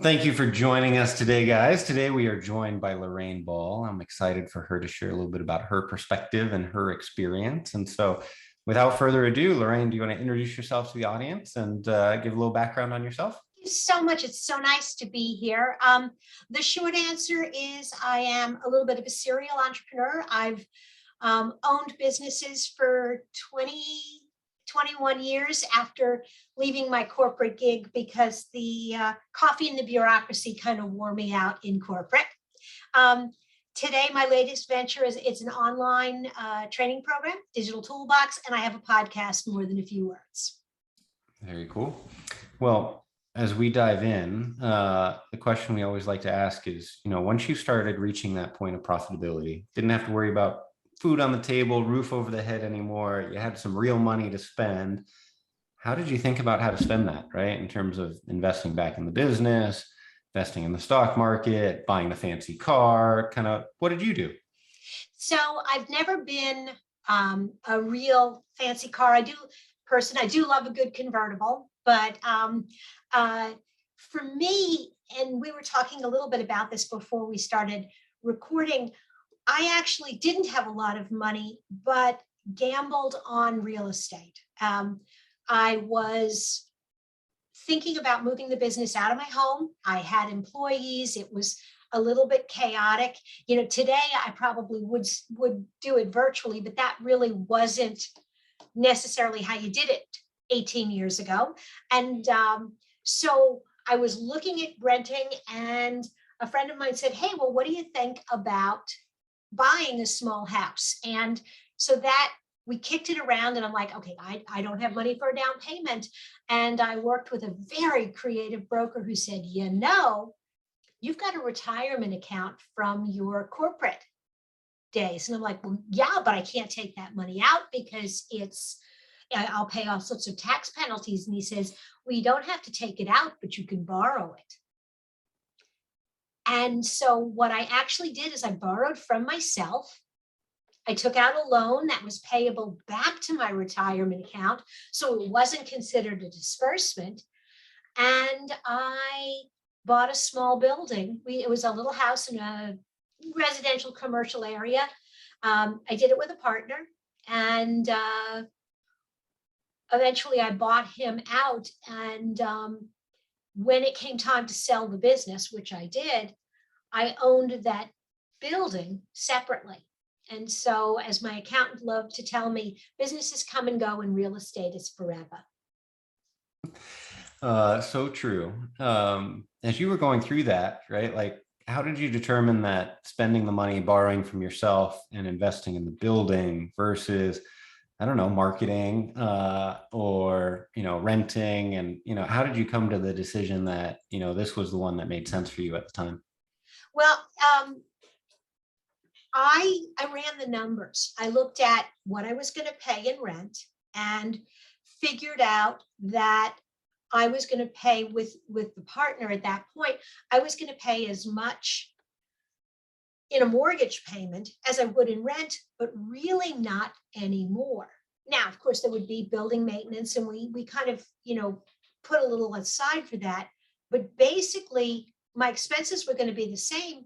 Thank you for joining us today, guys. Today we are joined by Lorraine Ball. I'm excited for her to share a little bit about her perspective and her experience. And so without further ado, Lorraine, do you want to introduce yourself to the audience and give a little background on yourself? Thank you so much. It's so nice to be here. The short answer is I am a little bit of a serial entrepreneur. I've owned businesses for 21 years after leaving my corporate gig because the coffee and the bureaucracy kind of wore me out in corporate. Today, my latest venture is it's an online training program, Digital Toolbox, and I have a podcast, More Than a Few Words. Very cool. Well, as we dive in, the question we always like to ask is, once you started reaching that point of profitability, didn't have to worry about food on the table, roof over the head anymore, you had some real money to spend. How did you think about how to spend that, right? In terms of investing back in the business, investing in the stock market, buying a fancy car, what did you do? So I've never been a real fancy car. I do love a good convertible, but for me, and we were talking a little bit about this before we started recording, I actually didn't have a lot of money, but gambled on real estate. I was thinking about moving the business out of my home. I had employees. It was a little bit chaotic. Today I probably would do it virtually, but that really wasn't necessarily how you did it 18 years ago. And so I was looking at renting, and a friend of mine said, "Hey, well, what do you think about buying a small house?" And so that we kicked it around, and I'm like, okay, I don't have money for a down payment. And I worked with a very creative broker who said, you've got a retirement account from your corporate days. And I'm like, well, yeah, but I can't take that money out because I'll pay all sorts of tax penalties. And he says, well, you don't have to take it out, but you can borrow it. And so what I actually did is I borrowed from myself. I took out a loan that was payable back to my retirement account, so it wasn't considered a disbursement. And I bought a small building. It was a little house in a residential commercial area. I did it with a partner, and eventually I bought him out. And when it came time to sell the business, which I did, I owned that building separately. And so, as my accountant loved to tell me, businesses come and go and real estate is forever. So true. As you were going through that, right? Like, how did you determine that spending the money, borrowing from yourself and investing in the building versus, I don't know, marketing or, renting? And, how did you come to the decision that, this was the one that made sense for you at the time? Well, I ran the numbers. I looked at what I was going to pay in rent and figured out that I was going to pay with the partner at that point. I was going to pay as much in a mortgage payment as I would in rent, but really not anymore. Now, of course, there would be building maintenance, and we kind of, put a little aside for that. But basically, my expenses were going to be the same,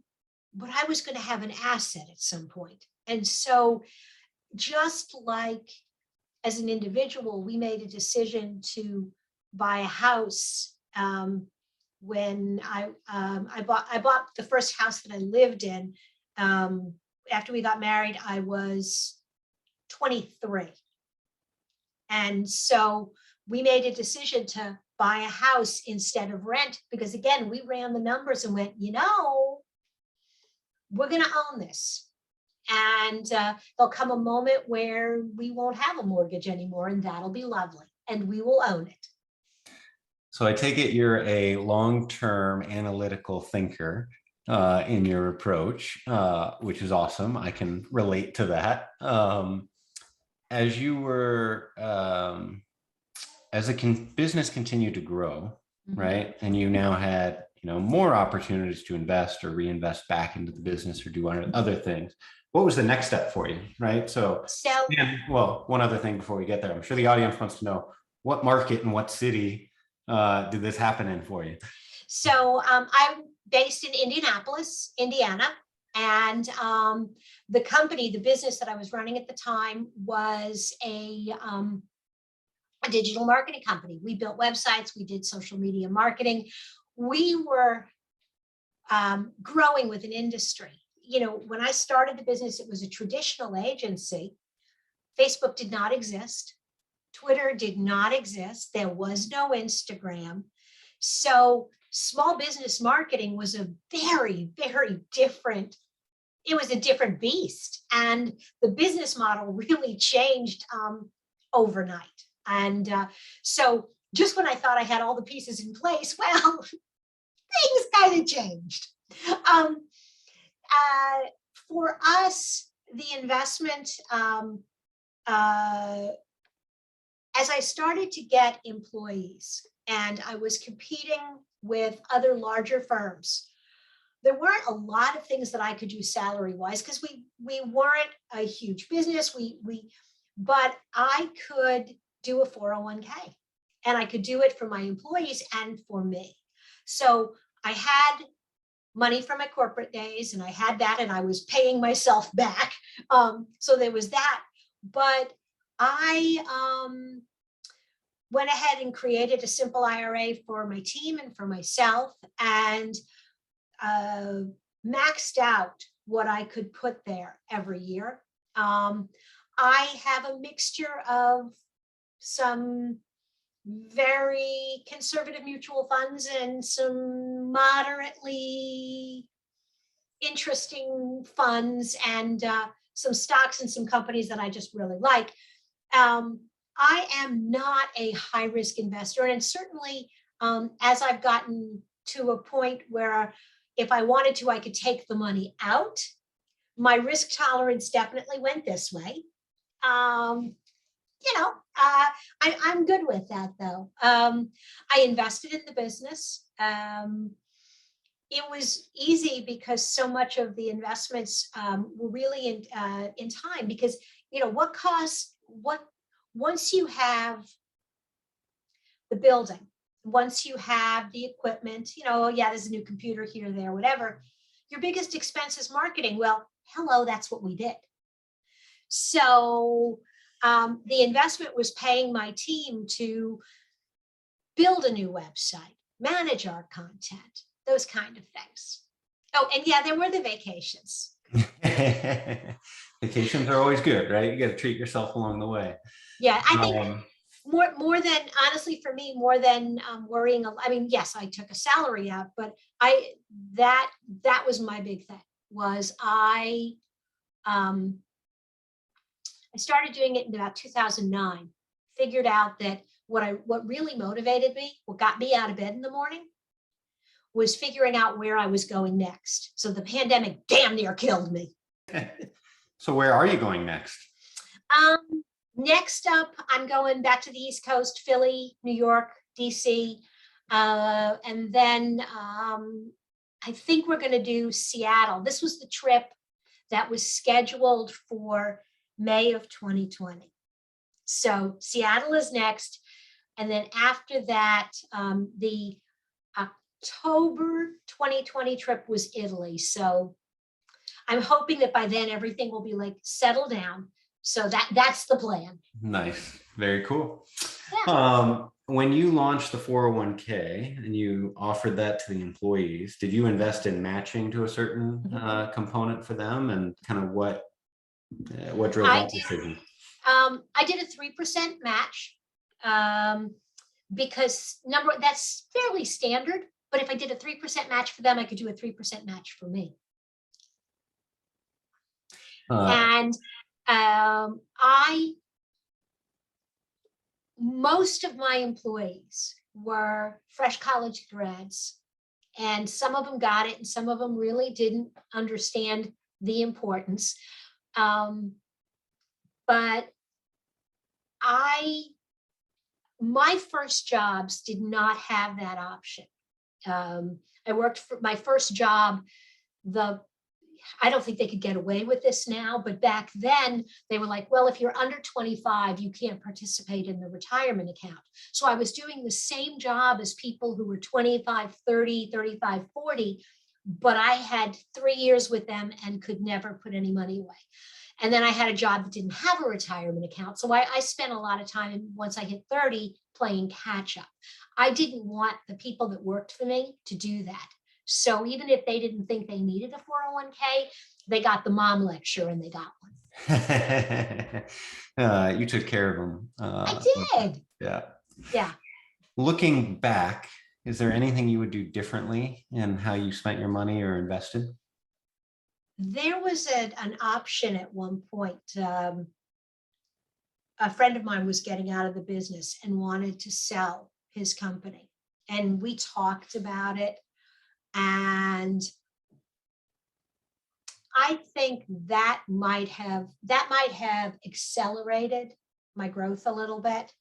but I was going to have an asset at some point. And so just like as an individual, we made a decision to buy a house when I bought the first house that I lived in. After we got married, I was 23. And so we made a decision to buy a house instead of rent because, again, we ran the numbers and went, we're going to own this. And there'll come a moment where we won't have a mortgage anymore, and that'll be lovely, and we will own it. So I take it you're a long-term analytical thinker in your approach, which is awesome. I can relate to that. As you were, as a business continued to grow, mm-hmm. right, and you now had more opportunities to invest or reinvest back into the business or do other things, what was the next step for you, right? So well, one other thing before we get there, I'm sure the audience wants to know, what market and what city did this happen in for you? So I'm based in Indianapolis, Indiana. And the company, the business that I was running at the time was a digital marketing company. We built websites, we did social media marketing. We were growing with an industry. You know, when I started the business, it was a traditional agency. Facebook did not exist. Twitter did not exist. There was no Instagram. So small business marketing was a very, very different, it was a different beast. And the business model really changed overnight. And so just when I thought I had all the pieces in place, well, things kind of changed. For us, the investment, as I started to get employees and I was competing with other larger firms, there weren't a lot of things that I could do salary wise because we weren't a huge business. But I could do a 401k and I could do it for my employees and for me. So I had money from my corporate days and I had that and I was paying myself back. So there was that. But I went ahead and created a simple IRA for my team and for myself and maxed out what I could put there every year. I have a mixture of some very conservative mutual funds and some moderately interesting funds and some stocks and some companies that I just really like. I am not a high risk investor. And certainly as I've gotten to a point where if I wanted to, I could take the money out. My risk tolerance definitely went this way. I'm good with that though. I invested in the business. It was easy because so much of the investments were really in time because, once you have the building, once you have the equipment, there's a new computer here, there, whatever, your biggest expense is marketing. Well, hello, that's what we did. So the investment was paying my team to build a new website, manage our content, those kind of things. Oh, and yeah, there were the vacations. Vacations are always good, right? You got to treat yourself along the way. Yeah, I think more than, honestly, for me, more than worrying. I mean, yes, I took a salary out, but that was my big thing. Was I started doing it in about 2009. Figured out that what really motivated me, what got me out of bed in the morning, was figuring out where I was going next. So the pandemic damn near killed me. So where are you going next? Next up, I'm going back to the East Coast, Philly, New York, DC. And then I think we're going to do Seattle. This was the trip that was scheduled for May of 2020. So Seattle is next. And then after that, the October 2020 trip was Italy. So I'm hoping that by then everything will be like settled down. So that's the plan. Nice. Very cool. Yeah. When you launched the 401k and you offered that to the employees, did you invest in matching to a certain component for them, and kind of what drove that decision? I did a 3% match because that's fairly standard. But if I did a 3% match for them, I could do a 3% match for me. And most of my employees were fresh college grads, and some of them got it and some of them really didn't understand the importance. But my first jobs did not have that option. I worked for my first job, I don't think they could get away with this now, but back then they were like, well, if you're under 25, you can't participate in the retirement account. So I was doing the same job as people who were 25, 30, 35, 40, but I had 3 years with them and could never put any money away. And then I had a job that didn't have a retirement account. So I spent a lot of time once I hit 30 playing catch up. I didn't want the people that worked for me to do that. So even if they didn't think they needed a 401k, they got the mom lecture and they got one. You took care of them. I did. Yeah. Yeah. Looking back, is there anything you would do differently in how you spent your money or invested? There was an option at one point. A friend of mine was getting out of the business and wanted to sell his company. And we talked about it. And I think that might have accelerated my growth a little bit.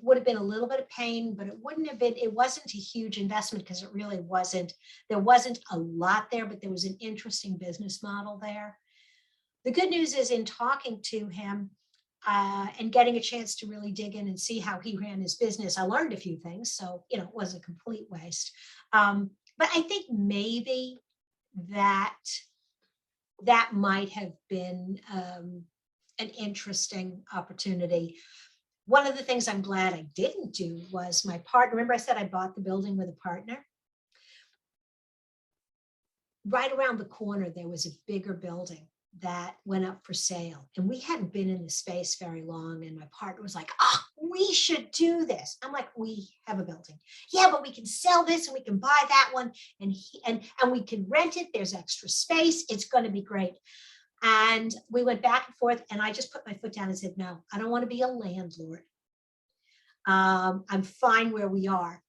Would have been a little bit of pain, but it wasn't a huge investment because it really wasn't. There wasn't a lot there, but there was an interesting business model there. The good news is in talking to him and getting a chance to really dig in and see how he ran his business, I learned a few things. So, it wasn't a complete waste. But I think maybe that might have been an interesting opportunity. One of the things I'm glad I didn't do was my partner. Remember I said I bought the building with a partner? Right around the corner, there was a bigger building that went up for sale. And we hadn't been in the space very long. And my partner was like, oh, we should do this. I'm like, we have a building. Yeah, but we can sell this and we can buy that one. And we can rent it. There's extra space. It's going to be great. And we went back and forth. And I just put my foot down and said, no, I don't want to be a landlord. I'm fine where we are.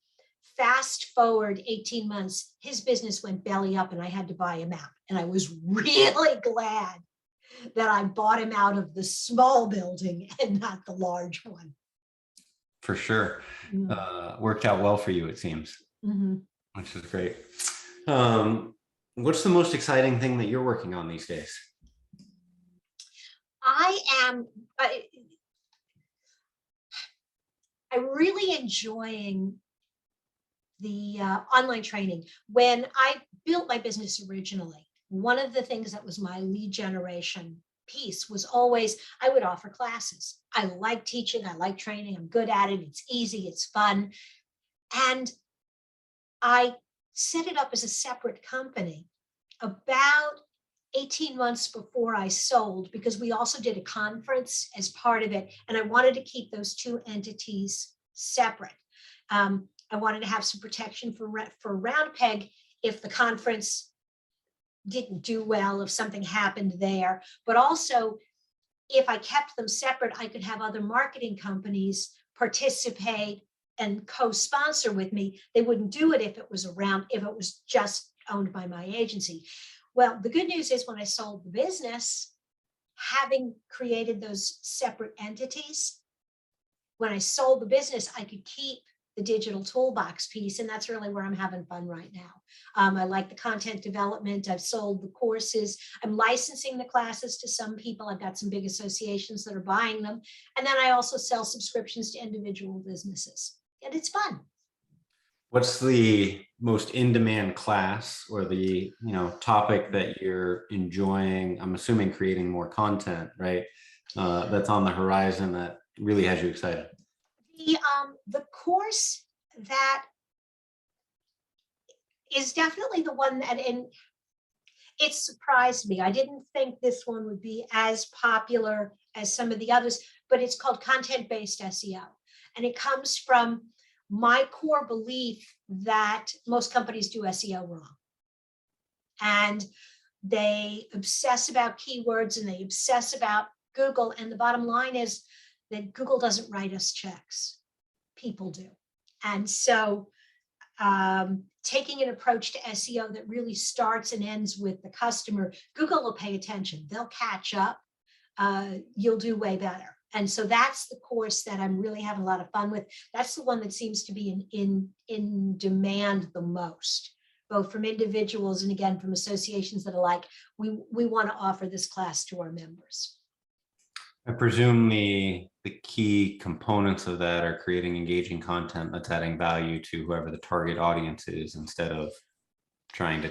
Fast forward 18 months, his business went belly up and I had to buy him out. And I was really glad that I bought him out of the small building and not the large one. For sure. Worked out well for you, it seems, which is great. What's the most exciting thing that you're working on these days? I'm really enjoying the online training. When I built my business originally, one of the things that was my lead generation piece was always I would offer classes. I like teaching, I like training, I'm good at it, it's easy, it's fun. And I set it up as a separate company about 18 months before I sold, because we also did a conference as part of it. And I wanted to keep those two entities separate. I wanted to have some protection for Round Peg if the conference didn't do well, if something happened there. But also, if I kept them separate, I could have other marketing companies participate and co-sponsor with me. They wouldn't do it if it was just owned by my agency. Well, the good news is when I sold the business, having created those separate entities, when I sold the business, I could keep the digital toolbox piece. And that's really where I'm having fun right now. I like the content development. I've sold the courses. I'm licensing the classes to some people. I've got some big associations that are buying them. And then I also sell subscriptions to individual businesses. And it's fun. What's the most in-demand class or the topic that you're enjoying? I'm assuming creating more content, right? That's on the horizon that really has you excited. The course that is definitely the one that, and it surprised me. I didn't think this one would be as popular as some of the others, but it's called Content-Based SEO. And it comes from my core belief that most companies do SEO wrong. And they obsess about keywords and they obsess about Google. And the bottom line is that Google doesn't write us checks. People do. And so taking an approach to SEO that really starts and ends with the customer, Google will pay attention. They'll catch up. You'll do way better. And so that's the course that I'm really having a lot of fun with. That's the one that seems to be in demand the most both from individuals and again, from associations that are like, we want to offer this class to our members. I presume the key components of that are creating engaging content that's adding value to whoever the target audience is, instead of trying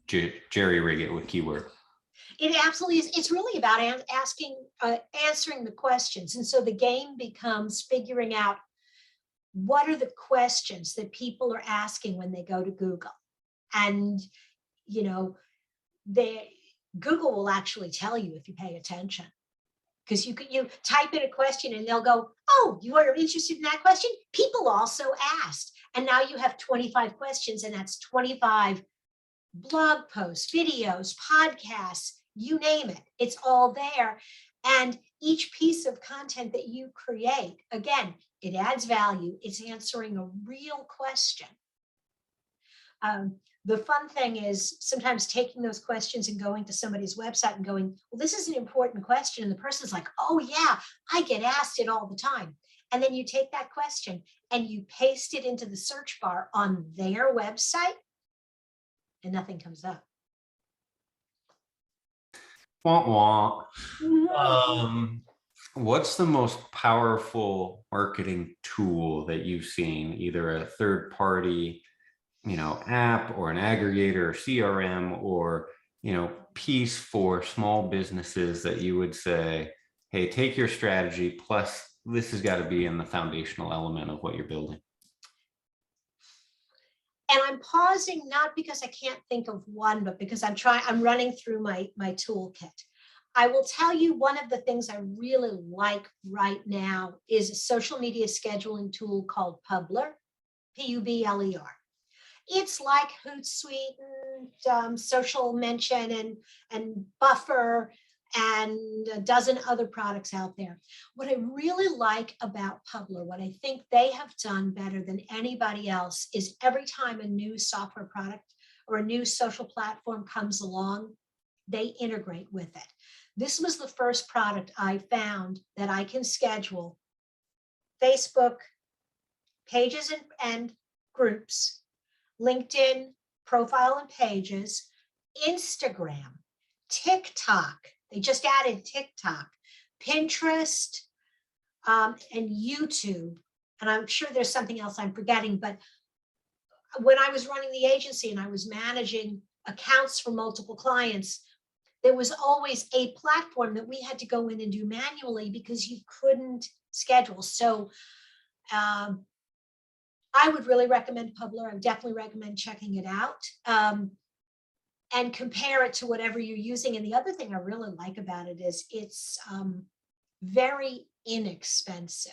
to jerry rig it with keywords. It absolutely is. It's really about answering the questions. And so the game becomes figuring out what are the questions that people are asking when they go to Google. And, you know, Google will actually tell you if you pay attention. Because you type in a question and they'll go, oh, you are interested in that question? People also asked. And now you have 25 questions, and that's 25 blog posts, videos, podcasts, you name it. It's all there. And each piece of content that you create, again, it adds value. It's answering a real question. The fun thing is sometimes taking those questions and going to somebody's website and going, well, this is an important question. And the person's like, oh yeah, I get asked it all the time. And then you take that question and you paste it into the search bar on their website and nothing comes up. Wah, wah. What's the most powerful marketing tool that you've seen, either a third party, app or an aggregator or CRM or, piece for small businesses that you would say, hey, take your strategy, plus this has got to be in the foundational element of what you're building? And I'm pausing, not because I can't think of one, but because I'm running through my toolkit. I will tell you one of the things I really like right now is a social media scheduling tool called Publer, Publer. It's like Hootsuite and Social Mention and Buffer and a dozen other products out there. What I really like about Publer, what I think they have done better than anybody else, is every time a new software product or a new social platform comes along, they integrate with it. This was the first product I found that I can schedule Facebook pages and groups, LinkedIn profile and pages, Instagram, TikTok. They just added TikTok, Pinterest, and YouTube. And I'm sure there's something else I'm forgetting. But when I was running the agency and I was managing accounts for multiple clients, there was always a platform that we had to go in and do manually because you couldn't schedule. So I would really recommend Publer. I would definitely recommend checking it out and compare it to whatever you're using. And the other thing I really like about it is it's very inexpensive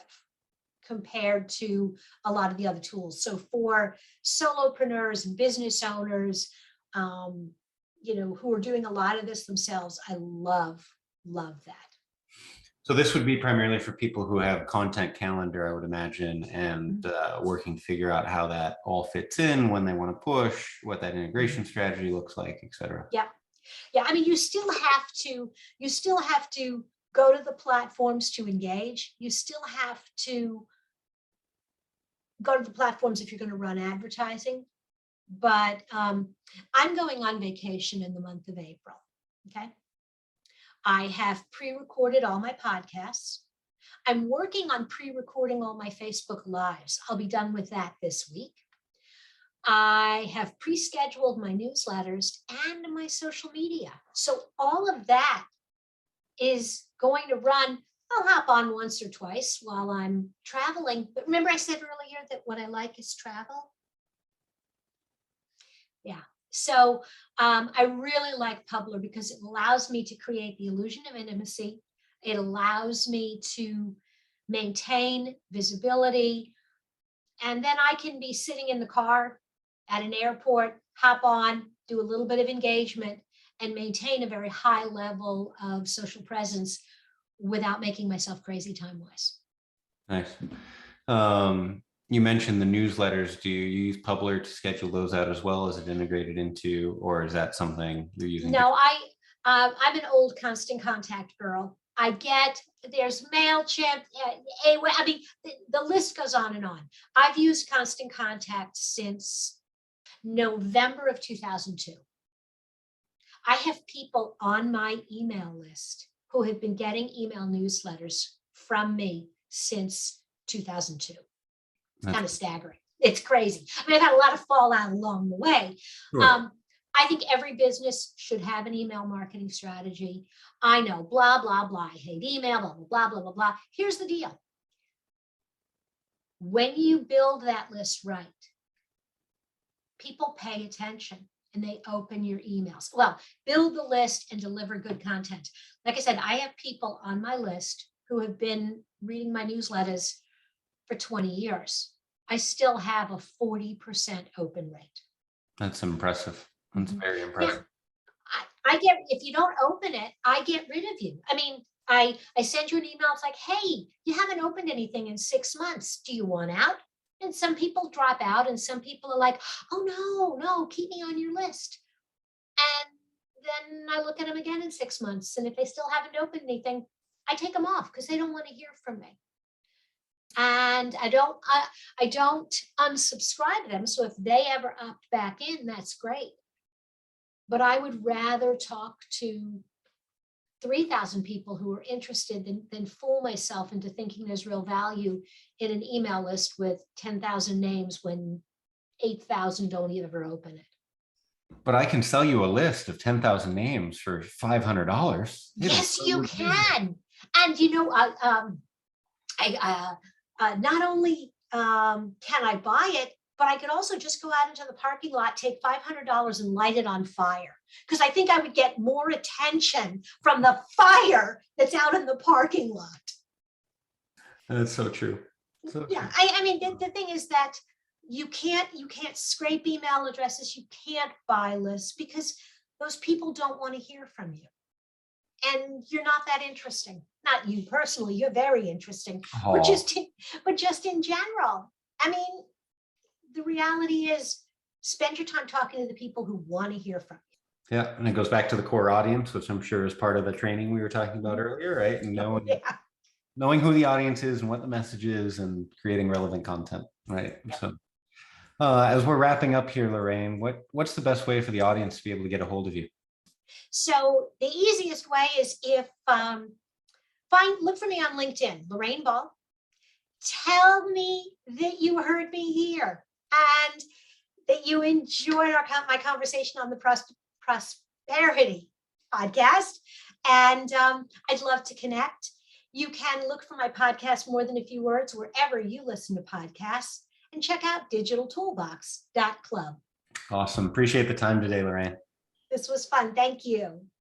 compared to a lot of the other tools. So for solopreneurs and business owners, who are doing a lot of this themselves, I love that. So this would be primarily for people who have content calendar, I would imagine, and working to figure out how that all fits in when they want to push, what that integration strategy looks like, et cetera. Yeah. I mean, you still have to go to the platforms to engage. You still have to go to the platforms if you're going to run advertising. But I'm going on vacation in the month of April. Okay. I have pre-recorded all my podcasts. I'm working on pre-recording all my Facebook Lives. I'll be done with that this week. I have pre-scheduled my newsletters and my social media. So all of that is going to run. I'll hop on once or twice while I'm traveling. But remember I said earlier that what I like is travel? Yeah. So I really like Publer because it allows me to create the illusion of intimacy. It allows me to maintain visibility. And then I can be sitting in the car at an airport, hop on, do a little bit of engagement, and maintain a very high level of social presence without making myself crazy time-wise. Nice. You mentioned the newsletters. Do you use Publer to schedule those out as well? Is it integrated into, or is that something you're using? No, I'm an old Constant Contact girl. There's MailChimp. I mean, the list goes on and on. I've used Constant Contact since November of 2002. I have people on my email list who have been getting email newsletters from me since 2002. It's kind of staggering. It's crazy. I mean, I've had a lot of fallout along the way. Sure. I think every business should have an email marketing strategy. I know, blah, blah, blah. I hate email, blah, blah, blah, blah, blah, blah. Here's the deal. When you build that list right, people pay attention and they open your emails. Well, build the list and deliver good content. Like I said, I have people on my list who have been reading my newsletters for 20 years. I still have a 40% open rate. That's impressive. That's very Now, impressive. I get, if you don't open it, I get rid of you. I mean, I send you an email. It's like, hey, you haven't opened anything in 6 months. Do you want out? And some people drop out and some people are like, oh, no, keep me on your list. And then I look at them again in 6 months. And if they still haven't opened anything, I take them off because they don't want to hear from me. And I don't unsubscribe them. So if they ever opt back in, that's great. But I would rather talk to 3,000 people who are interested than fool myself into thinking there's real value in an email list with 10,000 names when 8,000 don't ever open it. But I can sell you a list of 10,000 names for $500. Yes, you can. And you know, not only can I buy it, but I could also just go out into the parking lot, take $500 and light it on fire. Because I think I would get more attention from the fire that's out in the parking lot. That's so true. So Yeah, true. I mean, the thing is that you can't scrape email addresses. You can't buy lists because those people don't want to hear from you. And you're not that interesting. Not you personally, you're very interesting, but Oh, just in general. I mean, the reality is spend your time talking to the people who want to hear from yeah. And it goes back to the core audience, which I'm sure is part of the training we were talking about you. earlier, right? And Yeah. knowing who the audience is and what the message is and creating relevant content, right? So as we're wrapping up here, Lorraine, what's the best way for the audience to be able to get a hold of you? So the easiest way is if look for me on LinkedIn, Lorraine Ball. Tell me that you heard me here and that you enjoyed my conversation on the prosperity podcast. And I'd love to connect. You can look for my podcast, More Than a Few Words, wherever you listen to podcasts, and check out digitaltoolbox.club. Awesome. Appreciate the time today, Lorraine. This was fun. Thank you.